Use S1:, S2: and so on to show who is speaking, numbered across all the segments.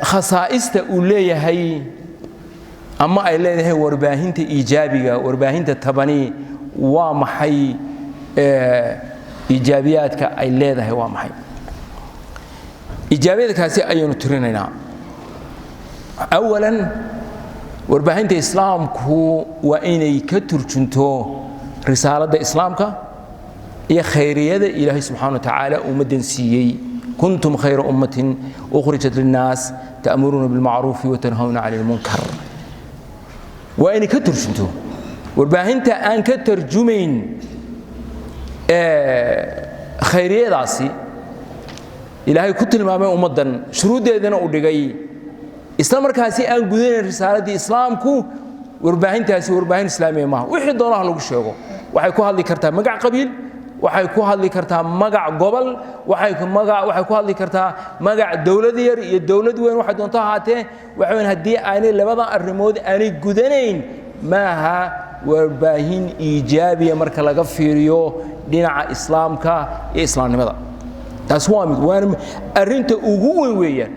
S1: خصائص أولية هي أما أي ليه ورباهنت إيجابية ورباهنت تبني ومحي إيجابيات كأي ليه هو محي إيجابيات كاسي أيون تريننا أولاً warbaahinta islaamku waa inay ka turjunto risaalada islaamka iyo khayriyada ilaahay subhanahu wa ta'ala ummadan siiyay kuntum khayra ummatin ukhrijat lin-nas ta'muruna bil ma'ruf wa tanhauna 'anil munkar waa inay ka turjunto warbaahinta aan ka tarjumayn khayriyadaasi ilaahay ku tilmaamay ummadan shuruudeedana u dhigay isla markaasi aan gudayn risaaladii islaamku warbaahintaasi warbaahin islaamiye ma wixii doonaha lagu sheego waxay ku hadli kartaa magac qabiil waxay ku hadli kartaa magac gobol waxay ku hadli kartaa magac dawlad yar iyo dawlad weyn waxa doonto haatee waxaan hadii aanay labada arrimood aanay gudanayn maaha warbaahin iijaabiye marka laga fiiriyo dhinaca islaamka iyo islaamnimada taas waa mid arrinta ugu weyn weeyaan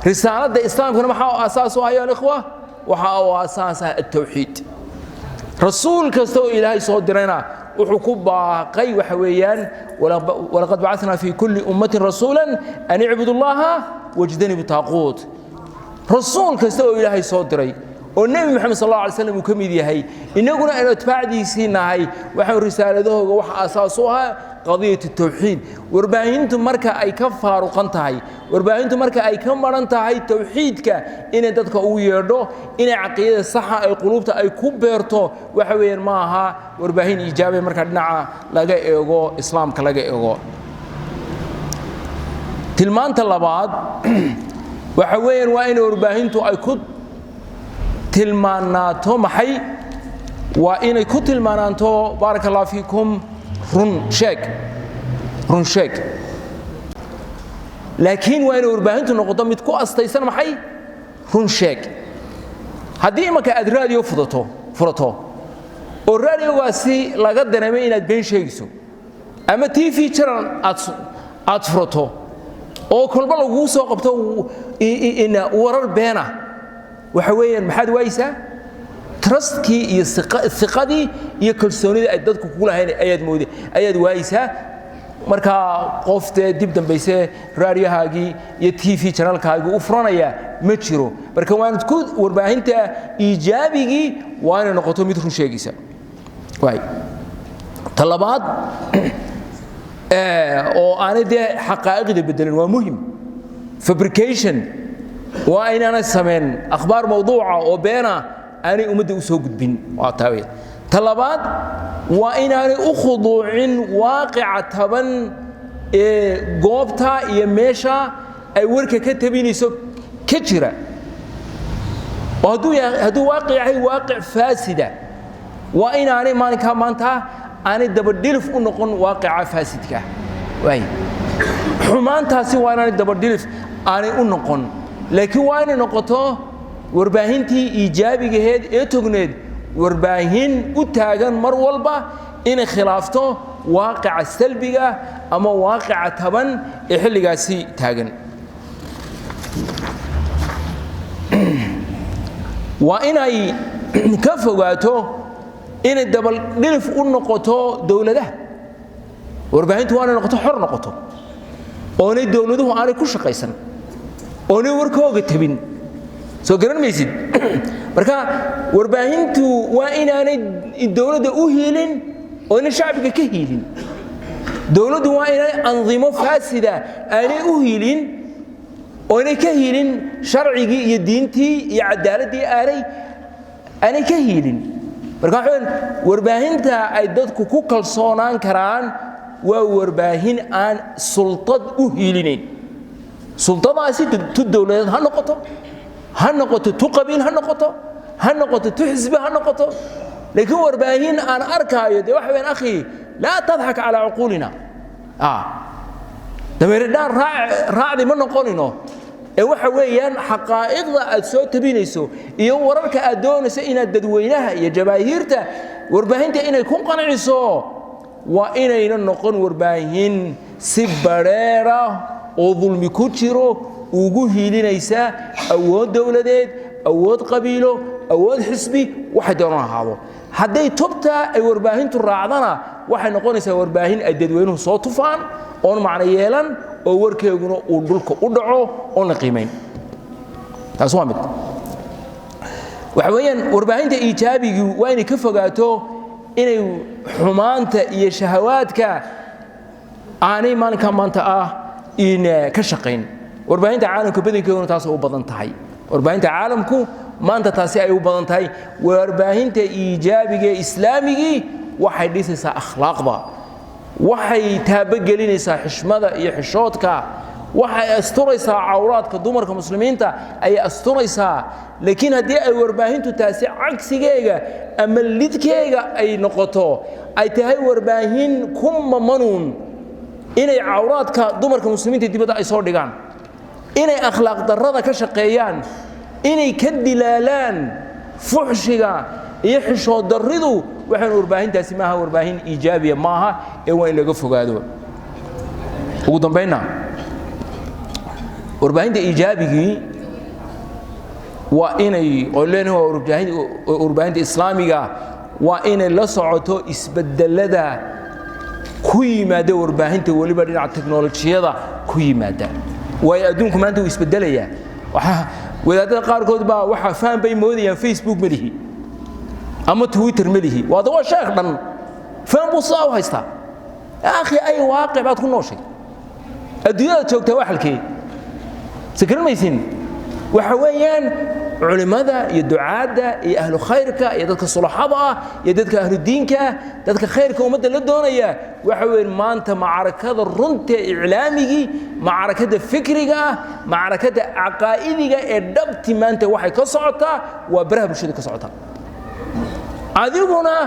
S1: رسالة الإسلام كنا محاو أساسه أيها الإخوة وحاو أساسها التوحيد رسول كستو إلهي صدرنا وحكوب باقي وحويان ولقد بعثنا في كل أمة رسولا أن اعبدوا الله واجتنبوا الطاغوت رسول كستو إلهي صدري والنبي محمد صلى الله عليه وسلم وكمل هي إنه قلنا أن أتباع دي سينا هي وحو رسالة ده وحا أساسها قضية التوحيد ورباهنتم مركا أي كفار وقنتهاي ورباهنتم مركا أي كمرنتهاي توحيدك إن ددك ويردو إن عقيدة صحة أي قلوبته أي كبرتو وحوين معها ورباهن إيجابي مركا دنعا لغا إيغو إسلامك لغا إيغو تلمان طلبات وحوين وإن ورباهنتو أي كد تلماناتو محي وإن كد تلماناتو بارك الله فيكم رون شيك لكن وين ورباهنتو نقطه mid ku astaysan maxay run sheeg hadii marka aad radio furato oo radiogaasi laga dareemay inaad been sheegayso ama TV channel aad furato oo kolba lagu soo qabto in warar beena waxa weeyaan maxaad waaysaa trustkii iyo thiqadii iyo kalsoonida ay dadku ku lahayn ayaad waaysaa marka qofte dib dambayse raadiyahaagii iyo TV channelkaagii u furanaya ma jiro marka waan ku warbaahinta iijaabigi waana noqoto mid run sheegaysa waay talabaad oo aanade xaqaa'iqda bedelan waa muhiim fabrication waa inaan sameyn akhbaar mawduuca oo beena أنا أمد أسوق الدين وعتاوي طلبات وإن أنا أخضوع واقع تبن جوبتا يمشى أي ورك كتبيني سو كتيرة وهدو واقع هي واقع فاسدة وإن أنا ما نكملتها أنا دبرديل في نقون واقع فاسد كه وين حمان تاسي وأنا دبرديل أنا نقون لكن وين نقطة warbaahintii iijaabiga heed ee togneed warbaahin u taagan mar walba in khilaafto waaqica salbiga ama waaqica taban ee xilligaasi taagan waa inay ka fogaato in dabal dhilif u noqoto dawladaha warbaahintu waa inay noqoto xor noqoto oo inay dawladuhu aanay ku shaqaysan oo inay warkooga tabin soo garan maysid marka warbaahintu waa inaanay dawladda u hiilin oo inay shacbiga ka hiilin dawladdu waa inay anzimo faasida aanay u hiilin oo inay ka hiilin sharcigii iyo diintii iyo cadaaladii aanay ka hiilin marka waxaan warbaahinta ay dadku ku kalsoonaan karaan waa warbaahin aan sultad u hiilinayn sultadaasi dawladeed ha noqoto هنقطة تقبل هنقطة تحزب هنقطة لكن ورباهين أنا أركايد واحد من أخي لا تضحك على عقولنا دميردان راعي من نقولنا waxa weeyaan xaqaa'iqda aad soo tabinayso iyo wararka aad doonayso inaad dadweynaha iyo jabaahiirta warbaahinta inay ku qanciso waa inayna noqon warbaahin si bareera oo dulmi ku jiro ugu hiilinaysa awood dawladeed awood qabiilo awood xisbi waxa doonaan ahaado hadday tubta ay warbaahintu raacdana waxay noqonaysaa warbaahin ay dadweynuhu soo tufaan oo macna yeelan oo warkeeguna uu dhulka u dhaco oo la qiimeyn taas waa mid waxa weeyaan warbaahinta iijaabigu waa inay ka fogaato inay xumaanta iyo shahawaadka aanay maalinka maanta in ka shaqeyn warbaahinta caalamka badankeeduna taas u badan tahay warbaahinta caalamku maanta taasi ay u badan tahay warbaahinta iijaabiga islaamigi waxay dhisaysaa akhlaaqda waxay taabagelinaysaa xishmada iyo xishoodka waxay asturaysaa cawraadka dumarka muslimiinta ay asturaysaa laakiin haddii ay warbaahintu taasi cagsigeega ama lidkeega ay noqoto ay tahay warbaahin kuma manuun inay cawraadka dumarka muslimiinta dibadda ay soo dhigaan inay akhlaaq darrada ka shaqeeyaan inay ka dilaalaan fuxshiga iyo xishood darridu waxaan warbaahintaasi maaha warbaahin iijaabiya maaha ee waa in laga fogaado ugu dambayna warbaahinta iijaabigii waa inay qoleen warbaahinta islaamiga waa inay la socoto isbedelada ku yimaada warbaahinta waliba dhinaca teknolojiyada ku yimaada way adduunku maanta uu isbedelaya waxa wadaadada qaarkood baa waxa faan bay moodayaan Facebook malihi ama Twitter malihi waa sheekh dhan faan buu soo haysta akhi ay waaqi baad ku nooshay adduunyada joogta waxalkii سكرميسين وحويان علماء يدعاء أهل خيرك يدك صلحاء يدك أهل الدينك يدك خيرك ومدى للدونية وحويان ما أنت معركة الرنت إعلامي معركة فكرك معركة عقائدك الدبت ما أنت وحي كصعطة وبرها بشدك كصعطة عذيبنا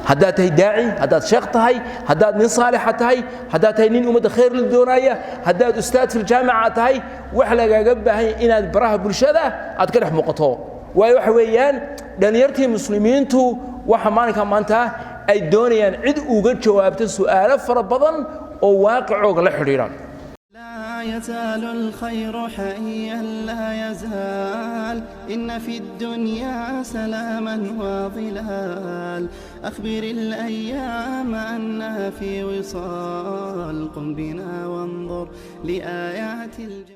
S1: هدات هي داعي هدات شيخ تهي هدات من صالحة تهي هدات هي نين ومد خير للدنيا هدات أستاذ في الجامعة تهي وحلا جابها هي إن براها برشادة أتكلم مقطع ويحويان دنيرتي مسلمين تو وحمان كمان تا الدنيا عد وجد جواب السؤال فربضا وواقع وقل حريران
S2: لا يزال الخير حيا لا يزال إن في الدنيا سلاما وظلال أخبر الأيام أنها في وصال قم بنا وانظر لآيات